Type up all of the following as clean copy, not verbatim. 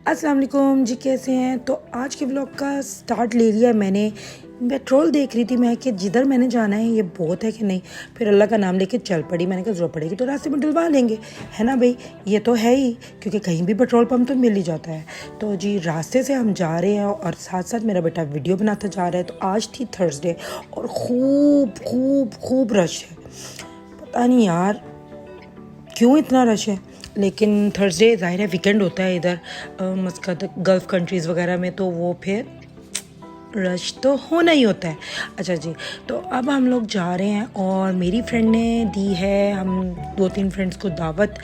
अस्सलाम वालेकुम जी, कैसे हैं। तो आज के व्लॉग का स्टार्ट ले लिया मैंने। पेट्रोल देख रही थी मैं कि जिधर मैंने जाना है ये बहुत है कि नहीं। फिर अल्लाह का नाम लेके चल पड़ी। मैंने कहा ज़रूरत पड़ेगी तो रास्ते में डलवा लेंगे, है ना भाई। ये तो है ही, क्योंकि कहीं भी पेट्रोल पंप तो मिल ही जाता है। तो जी रास्ते से हम जा रहे हैं और साथ साथ मेरा बेटा वीडियो बनाता जा रहा है। तो आज थी थर्सडे और खूब खूब खूब रश है। पता नहीं यार क्यों इतना रश है, लेकिन थर्सडे ज़ाहिर है वीकेंड होता है इधर मस्कत गल्फ़ कंट्रीज़ वगैरह में, तो वो फिर रश तो होना ही होता है। अच्छा जी, तो अब हम लोग जा रहे हैं और मेरी फ्रेंड ने दी है हम 2-3 फ्रेंड्स को दावत,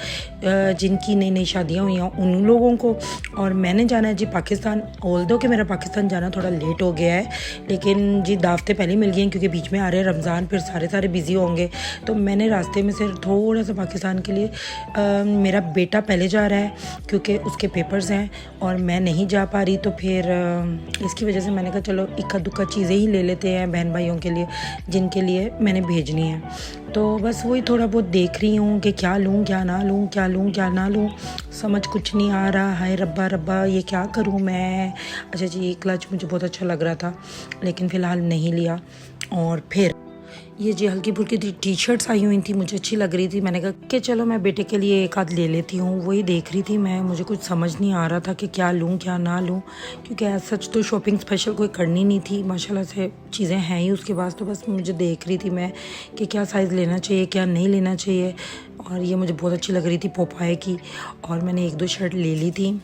जिनकी नई नई शादियाँ हुई हैं उन लोगों को। और मैंने जाना है जी पाकिस्तान। ऑल्दो कि मेरा पाकिस्तान जाना थोड़ा लेट हो गया है, लेकिन जी दावतें पहले मिल गई हैं क्योंकि बीच में आ रहे हैं रमज़ान, फिर सारे बिज़ी होंगे। तो मैंने रास्ते में से थोड़ा सा पाकिस्तान के लिए मेरा बेटा पहले जा रहा है क्योंकि उसके पेपर्स हैं और मैं नहीं जा पा रही। तो फिर इसकी वजह से मैंने कहा चलो इक्का दुक्का चीज़ें ही ले लेते हैं बहन भाइयों के लिए जिनके लिए मैंने भेजनी है। तो बस वही थोड़ा बहुत देख रही हूँ कि क्या लूँ क्या ना लूँ, क्या लूँ क्या ना लूँ, समझ कुछ नहीं आ रहा। हाय रब्बा रब्बा ये क्या करूँ मैं। अच्छा जी, क्लच मुझे बहुत अच्छा लग रहा था लेकिन फ़िलहाल नहीं लिया। और फिर ये जी हल्की फुल्की टी शर्ट्स आई हुई थी, मुझे अच्छी लग रही थी। मैंने कहा कि चलो मैं बेटे के लिए एक आध ले लेती हूँ। वही देख रही थी मैं, मुझे कुछ समझ नहीं आ रहा था कि क्या लूँ क्या ना लूँ, क्योंकि ऐसा सच तो शॉपिंग स्पेशल कोई करनी नहीं थी। माशाल्लाह से चीज़ें हैं ही उसके पास। तो बस मुझे देख रही थी मैं कि क्या साइज़ लेना चाहिए क्या नहीं लेना चाहिए। और ये मुझे बहुत अच्छी लग रही थी पोपाए की, और मैंने 1-2 शर्ट ले ली थी।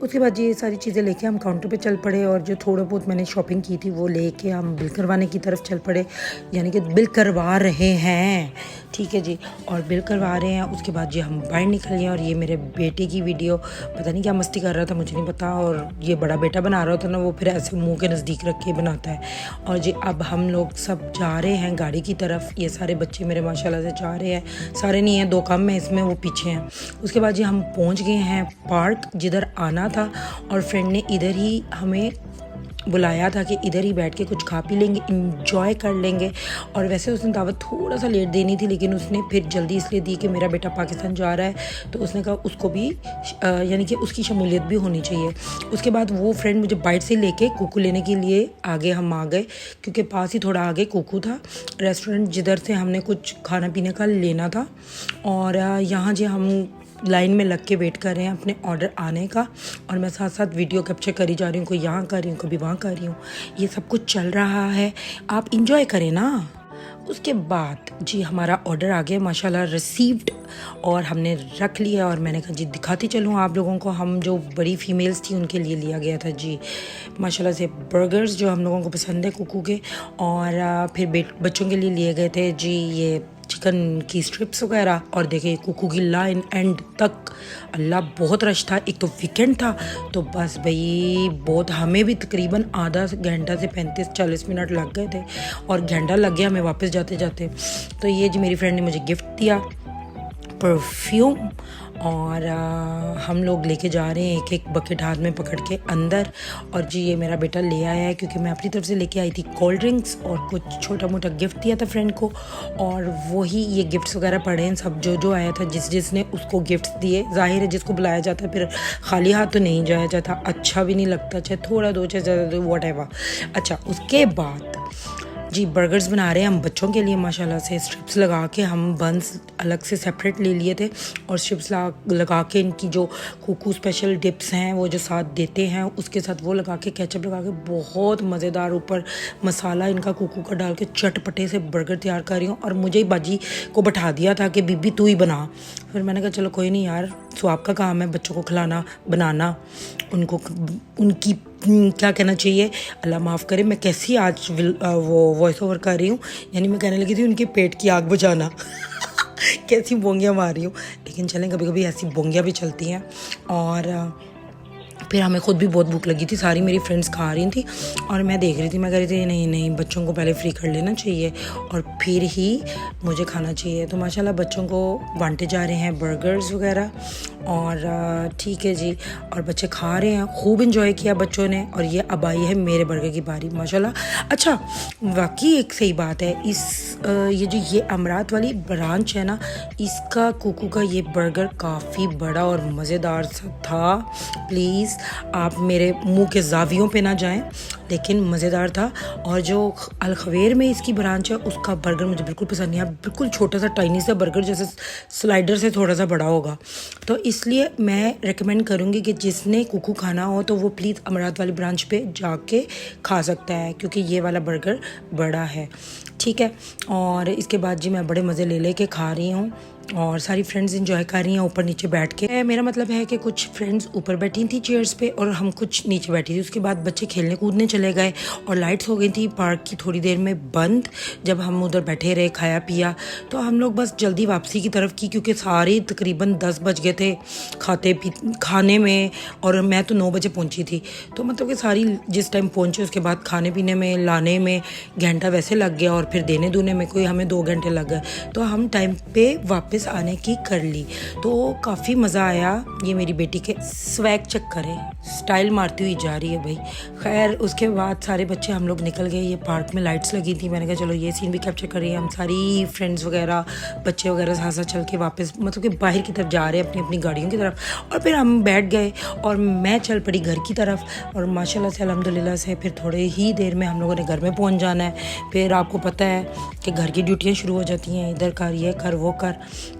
उसके बाद ये सारी चीज़ें लेके हम काउंटर पे चल पड़े और जो थोड़ा बहुत मैंने शॉपिंग की थी वो लेके हम बिल करवाने की तरफ चल पड़े, यानी कि बिल करवा रहे हैं। ठीक है जी, और बिल करवा रहे हैं। उसके बाद जी हम बाहर निकल गए और ये मेरे बेटे की वीडियो, पता नहीं क्या मस्ती कर रहा था मुझे नहीं पता। और ये बड़ा बेटा बना रहा होता ना, वो फिर ऐसे मुंह के नज़दीक रख के बनाता है। और जी अब हम लोग सब जा रहे हैं गाड़ी की तरफ। ये सारे बच्चे मेरे माशाल्लाह से जा रहे हैं, सारे नहीं हैं, 2 कम हैं इसमें, वो पीछे हैं। उसके बाद जी हम पहुँच गए हैं पार्क जिधर आना था, और फ्रेंड ने इधर ही हमें बुलाया था कि इधर ही बैठ के कुछ खा पी लेंगे, इंजॉय कर लेंगे। और वैसे उसने दावत थोड़ा सा लेट देनी थी, लेकिन उसने फिर जल्दी इसलिए दी कि मेरा बेटा पाकिस्तान जा रहा है, तो उसने कहा उसको भी यानी कि उसकी शमूलियत भी होनी चाहिए। उसके बाद वो फ्रेंड मुझे बाइट से लेके कुकू लेने के लिए आगे हम आ गए, क्योंकि पास ही थोड़ा आगे कुकू था रेस्टोरेंट जिधर से हमने कुछ खाना पीने का लेना था। और यहाँ जो हम लाइन में लग के वेट कर रहे हैं अपने ऑर्डर आने का, और मैं साथ साथ वीडियो कैप्चर करी जा रही हूँ, कोई यहाँ कर रही हूँ कभी वहाँ कर रही हूँ। ये सब कुछ चल रहा है, आप इंजॉय करें ना। उसके बाद जी हमारा ऑर्डर आ गया माशाल्लाह रिसीव्ड, और हमने रख लिया। और मैंने कहा जी दिखाती चलूँ आप लोगों को, हम जो बड़ी फीमेल्स थी उनके लिए लिया गया था जी माशाल्लाह से बर्गर्स जो हम लोगों को पसंद है कुकू के। और फिर बच्चों के लिए लिए गए थे जी ये चिकन की स्ट्रिप्स वगैरह। और देखिए कुकू की लाइन एंड तक, अल्लाह बहुत रश था। एक तो वीकेंड था, तो बस भाई बहुत, हमें भी तकरीबन आधा घंटा से 35-40 मिनट लग गए थे, और घंटा लग गया हमें वापस जाते जाते। तो ये जी मेरी फ्रेंड ने मुझे गिफ्ट दिया परफ्यूम, और हम लोग लेके जा रहे हैं एक एक बकेट हाथ में पकड़ के अंदर। और जी ये मेरा बेटा ले आया है, क्योंकि मैं अपनी तरफ से लेके आई थी कोल्ड ड्रिंक्स और कुछ छोटा मोटा गिफ्ट दिया था फ्रेंड को। और वही ये गिफ्ट्स वगैरह पड़े हैं सब, जो आया था जिसने उसको गिफ्ट्स दिए। जाहिर है जिसको बुलाया जाता है फिर खाली हाथ तो नहीं जाया जाता, अच्छा भी नहीं लगता, चाहे थोड़ा दो चाहे ज़्यादा दो, वट एवर। अच्छा उसके बाद जी बर्गर्स बना रहे हैं हम बच्चों के लिए माशाल्लाह से। स्ट्रिप्स लगा के हम बंस अलग से सेपरेट ले लिए थे, और स्ट्रिप्स लगा के इनकी जो कुकू स्पेशल डिप्स हैं वो जो साथ देते हैं उसके साथ वो लगा के केचप लगा के बहुत मज़ेदार ऊपर मसाला इनका कुकू का डाल के चटपटे से बर्गर तैयार कर रही हूँ। और मुझे ही बाजी को बैठा दिया था कि बीबी तू ही बना। फिर मैंने कहा चलो कोई नहीं यार, स्वाब का काम है बच्चों को खिलाना बनाना, उनको उनकी क्या कहना चाहिए, अल्लाह माफ़ करे मैं कैसी आज वो वॉइस ओवर कर रही हूँ, यानी मैं कहने लगी थी उनके पेट की आग बुझाना कैसी बोंगियाँ मार रही हूँ, लेकिन चलें कभी कभी ऐसी बोंगियाँ भी चलती हैं। और फिर हमें खुद भी बहुत भूख लगी थी, सारी मेरी फ्रेंड्स खा रही थी और मैं देख रही थी, मैं कह रही थी नहीं नहीं बच्चों को पहले फ्री कर लेना चाहिए और फिर ही मुझे खाना चाहिए। तो माशाल्लाह बच्चों को बांटे जा रहे हैं बर्गर्स वगैरह। और ठीक है जी। और बच्चे खा रहे हैं, खूब इंजॉय किया बच्चों ने। और ये अब आई है मेरे बर्गर की बारी माशाल्लाह। अच्छा, वाकई एक सही बात है, ये जो ये अमरात वाली ब्रांच है ना, इसका कुकू का ये बर्गर काफ़ी बड़ा और मज़ेदार सा था। प्लीज़ आप मेरे मुंह के जावियों पे ना जाएं, लेकिन मज़ेदार था। और जो अल खवेर में इसकी ब्रांच है, उसका बर्गर मुझे बिल्कुल पसंद नहीं आया। बिल्कुल छोटा सा टाइनी सा बर्गर, जैसे स्लाइडर से थोड़ा सा बड़ा होगा। तो इसलिए मैं रेकमेंड करूँगी कि जिसने कुकू खाना हो तो वो प्लीज़ अमरात वाली ब्रांच पे जाके खा सकता है, क्योंकि ये वाला बर्गर बड़ा है। ठीक है। और इसके बाद जी मैं बड़े मज़े ले के खा रही हूँ और सारी फ्रेंड्स इंजॉय कर रही हैं ऊपर नीचे बैठ के। मेरा मतलब है कि कुछ फ्रेंड्स ऊपर बैठी थी चेयर्स पे और हम कुछ नीचे बैठी थी। उसके बाद बच्चे खेलने कूदने चले गए और लाइट्स हो गई थी पार्क की थोड़ी देर में बंद। जब हम उधर बैठे रहे, खाया पिया, तो हम लोग बस जल्दी वापसी की तरफ की, क्योंकि सारे तकरीबन 10 बज गए थे खाने में। और मैं तो 9 बजे पहुंची थी, तो मतलब कि सारी जिस टाइम पहुंचे उसके बाद खाने पीने में लाने में घंटा वैसे लग गया, और फिर देने दूने में कोई हमें 2 घंटे लग गए। तो हम टाइम पे वापस आने की कर ली, तो काफ़ी मज़ा आया। ये मेरी बेटी के स्वैग चेक करें, स्टाइल मारती हुई जा रही है भाई। खैर उसके बाद सारे बच्चे हम लोग निकल गए। ये पार्क में लाइट्स लगी थी, मैंने कहा चलो ये सीन भी कैप्चर करें। हम सारी फ्रेंड्स वगैरह बच्चे वगैरह साथ साथ चल के वापस मतलब कि बाहर की तरफ जा रहे हैं अपनी अपनी गाड़ियों की तरफ। और फिर हम बैठ गए और मैं चल पड़ी घर की तरफ। और माशाल्लाह से अल्हम्दुलिल्लाह से फिर थोड़े ही देर में हम लोगों ने घर में पहुंच जाना है। फिर आपको पता है कि घर की ड्यूटियाँ शुरू हो जाती हैं, इधर कर ये कर वो कर।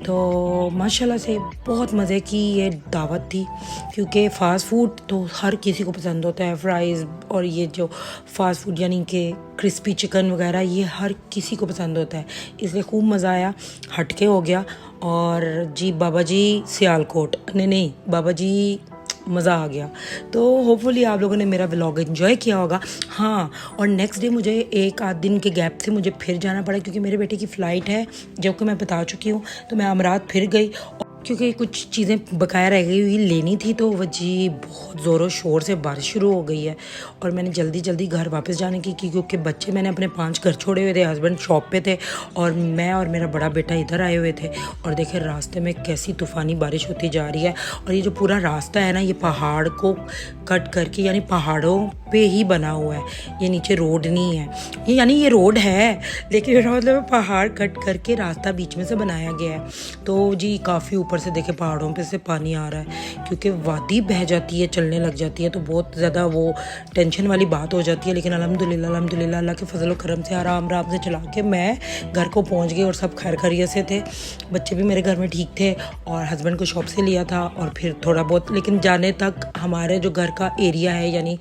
तो माशाल्लाह से बहुत मज़े की ये दावत थी, क्योंकि फ़ास्ट फूड तो हर किसी को पसंद होता है। फ्राइज़ और ये जो फ़ास्ट फूड यानी कि क्रिस्पी चिकन वगैरह, ये हर किसी को पसंद होता है। इसलिए खूब मज़ा आया, हटके हो गया। और जी बाबा जी सियालकोट नहीं बाबा जी मज़ा आ गया। तो होपफुली आप लोगों ने मेरा व्लॉग एंजॉय किया होगा। हाँ, और नेक्स्ट डे मुझे 1 आध दिन के गैप से मुझे फिर जाना पड़ा, क्योंकि मेरे बेटे की फ़्लाइट है, जो कि मैं बता चुकी हूँ। तो मैं अमरात फिर गई, क्योंकि कुछ चीज़ें बकाया रह गई हुई लेनी थी। तो वह जी बहुत ज़ोरों शोर से बारिश शुरू हो गई है और मैंने जल्दी जल्दी घर वापस जाने की, क्योंकि बच्चे मैंने अपने 5 घर छोड़े हुए थे, हस्बैंड शॉप पे थे और मैं और मेरा बड़ा बेटा इधर आए हुए थे। और देखे रास्ते में कैसी तूफ़ानी बारिश होती जा रही है। और ये जो पूरा रास्ता है ना, ये पहाड़ को कट करके, यानी पहाड़ों पे ही बना हुआ है, ये नीचे रोड नहीं है। ये यानी ये रोड है, लेकिन मेरा मतलब पहाड़ कट करके रास्ता बीच में से बनाया गया है। तो जी काफ़ी ऊपर से देखे पहाड़ों पे से पानी आ रहा है, क्योंकि वादी बह जाती है, चलने लग जाती है, तो बहुत ज़्यादा वो टेंशन वाली बात हो जाती है। लेकिन अल्हम्दुलिल्लाह अल्लाह के फजल करम से आराम से चला के मैं घर को पहुंच गई और सब खैर खैरियत से थे। बच्चे भी मेरे घर में ठीक थे और हस्बैंड को शॉप से लिया था और फिर थोड़ा बहुत, लेकिन जाने तक हमारे जो घर का एरिया है यानी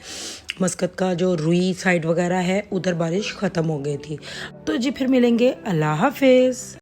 मस्कत का जो रुई साइड वगैरह है, उधर बारिश ख़त्म हो गई थी। तो जी फिर मिलेंगे, अल्लाह हाफिज़।